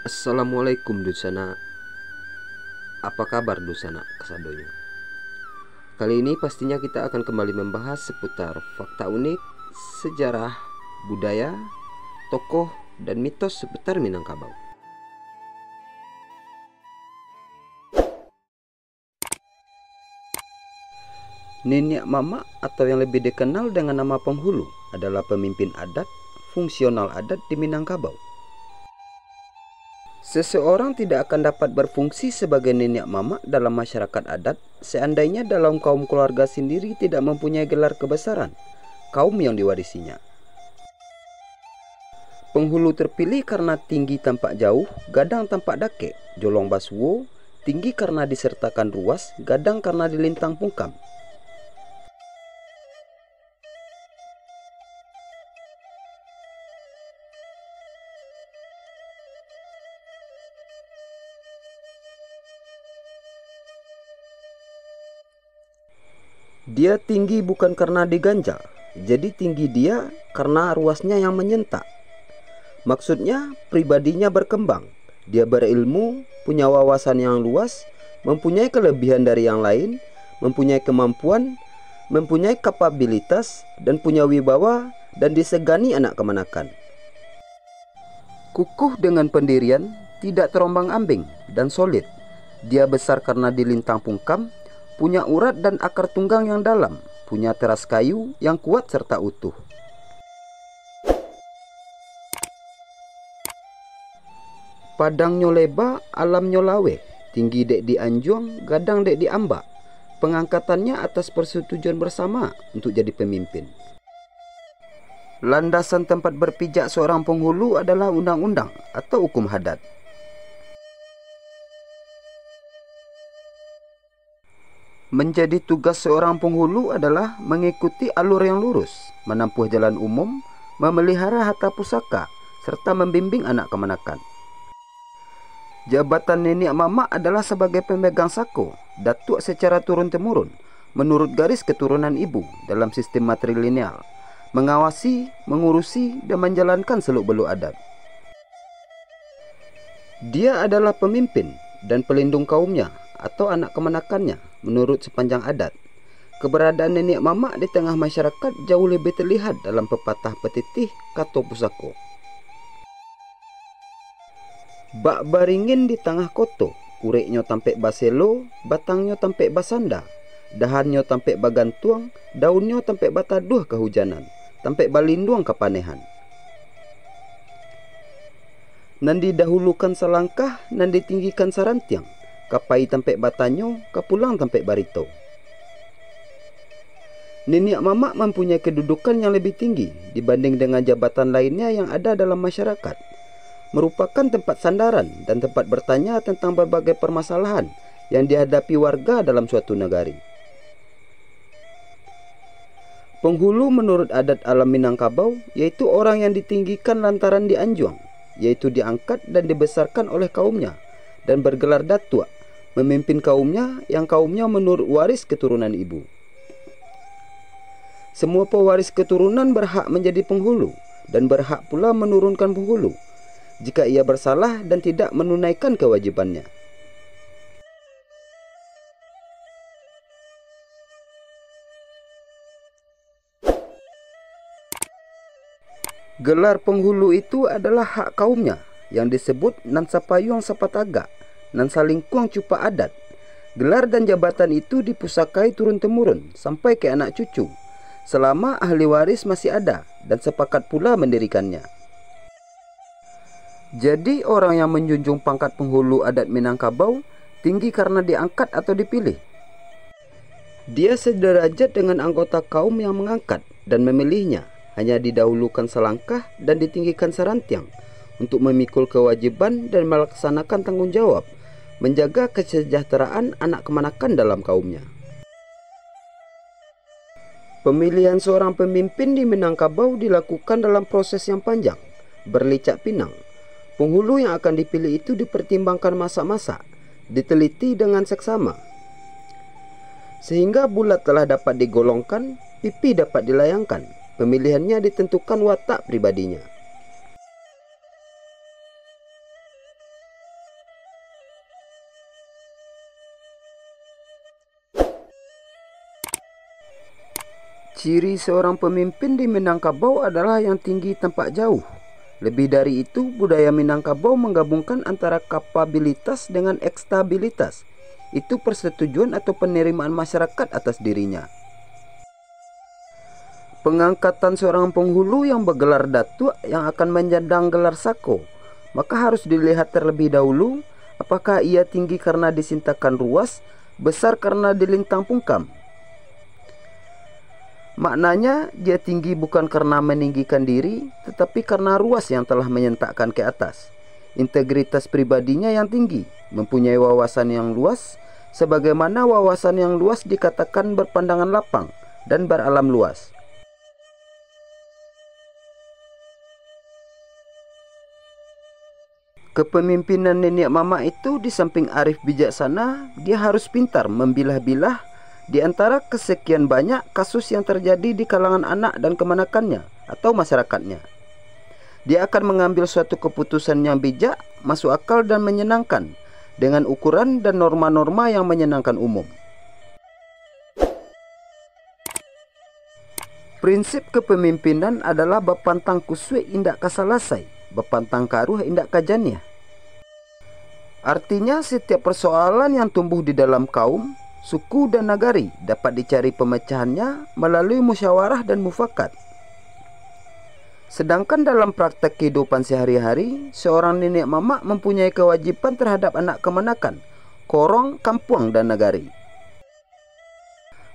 Assalamualaikum Dusana. Apa kabar Dusana Kasadonya? Kali ini pastinya kita akan kembali membahas seputar fakta unik, sejarah, budaya, tokoh, dan mitos seputar Minangkabau. Niniak Mama atau yang lebih dikenal dengan nama Penghulu adalah pemimpin adat, fungsional adat di Minangkabau. Seseorang tidak akan dapat berfungsi sebagai niniak mama dalam masyarakat adat seandainya dalam kaum keluarga sendiri tidak mempunyai gelar kebesaran, kaum yang diwarisinya. Penghulu terpilih karena tinggi tampak jauh, gadang tampak dake, jolong basuwo, tinggi karena disertakan ruas, gadang karena dilintang pungkam. Dia tinggi bukan karena diganjal, jadi tinggi dia karena ruasnya yang menyentak. Maksudnya pribadinya berkembang, dia berilmu, punya wawasan yang luas, mempunyai kelebihan dari yang lain, mempunyai kemampuan, mempunyai kapabilitas, dan punya wibawa, dan disegani anak kemanakan. Kukuh dengan pendirian, tidak terombang-ambing, dan solid. Dia besar karena dilintang pungkam, punya urat dan akar tunggang yang dalam, punya teras kayu yang kuat serta utuh. Padang nyoleba, alam nyolawe, tinggi dek di Anjuang, gadang dek di Ambak. Pengangkatannya atas persetujuan bersama untuk jadi pemimpin. Landasan tempat berpijak seorang penghulu adalah undang-undang atau hukum hadat. Menjadi tugas seorang penghulu adalah mengikuti alur yang lurus, menempuh jalan umum, memelihara harta pusaka, serta membimbing anak kemanakan. Jabatan niniak mama adalah sebagai pemegang sako, datuk secara turun-temurun, menurut garis keturunan ibu dalam sistem matrilineal, mengawasi, mengurusi, dan menjalankan seluk-beluk adat. Dia adalah pemimpin dan pelindung kaumnya atau anak kemanakannya menurut sepanjang adat. Keberadaan niniak mama di tengah masyarakat jauh lebih terlihat dalam pepatah petitih Kato Pusako. Bak baringin di tengah koto, ureknyo tampek baselo, batangnya tampek basanda, dahannya tampek bagantuang, daunnya tampek bataduh kehujanan, tampek balinduang kepanehan. Nan didahulukan selangkah, nan ditinggikan sarantiang, kapai tampek batanyo, kapulang tampek barito. Niniak mama mempunyai kedudukan yang lebih tinggi dibanding dengan jabatan lainnya yang ada dalam masyarakat. Merupakan tempat sandaran dan tempat bertanya tentang berbagai permasalahan yang dihadapi warga dalam suatu negari. Penghulu menurut adat alam Minangkabau yaitu orang yang ditinggikan lantaran dianjuang, yaitu diangkat dan dibesarkan oleh kaumnya dan bergelar datuk, memimpin kaumnya yang kaumnya menurut waris keturunan ibu. Semua pewaris keturunan berhak menjadi penghulu dan berhak pula menurunkan penghulu jika ia bersalah dan tidak menunaikan kewajibannya. Gelar penghulu itu adalah hak kaumnya yang disebut nan sapayuang sapataga, nan salingkuang cupa adat. Gelar dan jabatan itu dipusakai turun-temurun sampai ke anak cucu, selama ahli waris masih ada dan sepakat pula mendirikannya. Jadi orang yang menjunjung pangkat penghulu adat Minangkabau tinggi karena diangkat atau dipilih. Dia sederajat dengan anggota kaum yang mengangkat dan memilihnya, hanya didahulukan selangkah dan ditinggikan sarantiang untuk memikul kewajiban dan melaksanakan tanggung jawab, menjaga kesejahteraan anak kemanakan dalam kaumnya. Pemilihan seorang pemimpin di Minangkabau dilakukan dalam proses yang panjang, berlicak pinang. Penghulu yang akan dipilih itu dipertimbangkan masa-masa, diteliti dengan seksama, sehingga bulat telah dapat digolongkan, pipi dapat dilayangkan. Pemilihannya ditentukan watak pribadinya. Ciri seorang pemimpin di Minangkabau adalah yang tinggi tampak jauh. Lebih dari itu, budaya Minangkabau menggabungkan antara kapabilitas dengan ekstabilitas. Itu persetujuan atau penerimaan masyarakat atas dirinya. Pengangkatan seorang penghulu yang bergelar datuk yang akan menyandang gelar sako, maka harus dilihat terlebih dahulu apakah ia tinggi karena disintakan ruas, besar karena dilintang pungkam. Maknanya dia tinggi bukan karena meninggikan diri, tetapi karena ruas yang telah menyentakkan ke atas. Integritas pribadinya yang tinggi, mempunyai wawasan yang luas, sebagaimana wawasan yang luas dikatakan berpandangan lapang dan beralam luas. Kepemimpinan nenek mama itu di samping arif bijaksana, dia harus pintar membilah-bilah di antara kesekian banyak kasus yang terjadi di kalangan anak dan kemanakannya atau masyarakatnya. Dia akan mengambil suatu keputusan yang bijak, masuk akal dan menyenangkan dengan ukuran dan norma-norma yang menyenangkan umum. Prinsip kepemimpinan adalah bapantang kuswe indak kasalasai, bapantang karuh indak kajaniah. Artinya setiap persoalan yang tumbuh di dalam kaum, suku dan nagari dapat dicari pemecahannya melalui musyawarah dan mufakat. Sedangkan dalam praktek kehidupan sehari-hari, seorang nenek mamak mempunyai kewajiban terhadap anak kemanakan, korong, kampung dan nagari.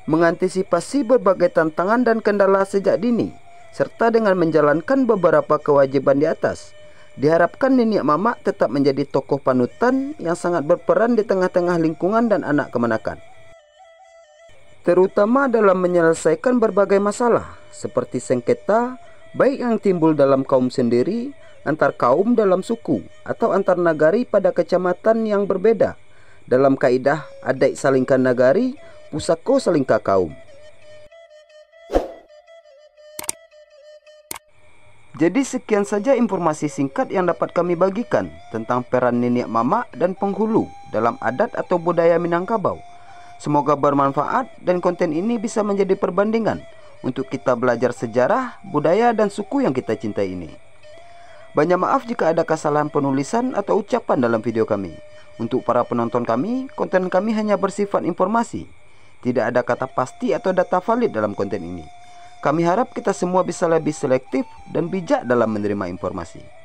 Mengantisipasi berbagai tantangan dan kendala sejak dini, serta dengan menjalankan beberapa kewajiban di atas, diharapkan nenek mamak tetap menjadi tokoh panutan yang sangat berperan di tengah-tengah lingkungan dan anak kemanakan, terutama dalam menyelesaikan berbagai masalah seperti sengketa, baik yang timbul dalam kaum sendiri, antar kaum dalam suku, atau antar nagari pada kecamatan yang berbeda. Dalam kaidah adat salingkan nagari, pusako salingka kaum. Jadi sekian saja informasi singkat yang dapat kami bagikan tentang peran nenek mamak dan penghulu dalam adat atau budaya Minangkabau. Semoga bermanfaat dan konten ini bisa menjadi perbandingan untuk kita belajar sejarah, budaya dan suku yang kita cintai ini. Banyak maaf jika ada kesalahan penulisan atau ucapan dalam video kami. Untuk para penonton kami, konten kami hanya bersifat informasi. Tidak ada kata pasti atau data valid dalam konten ini. Kami harap kita semua bisa lebih selektif dan bijak dalam menerima informasi.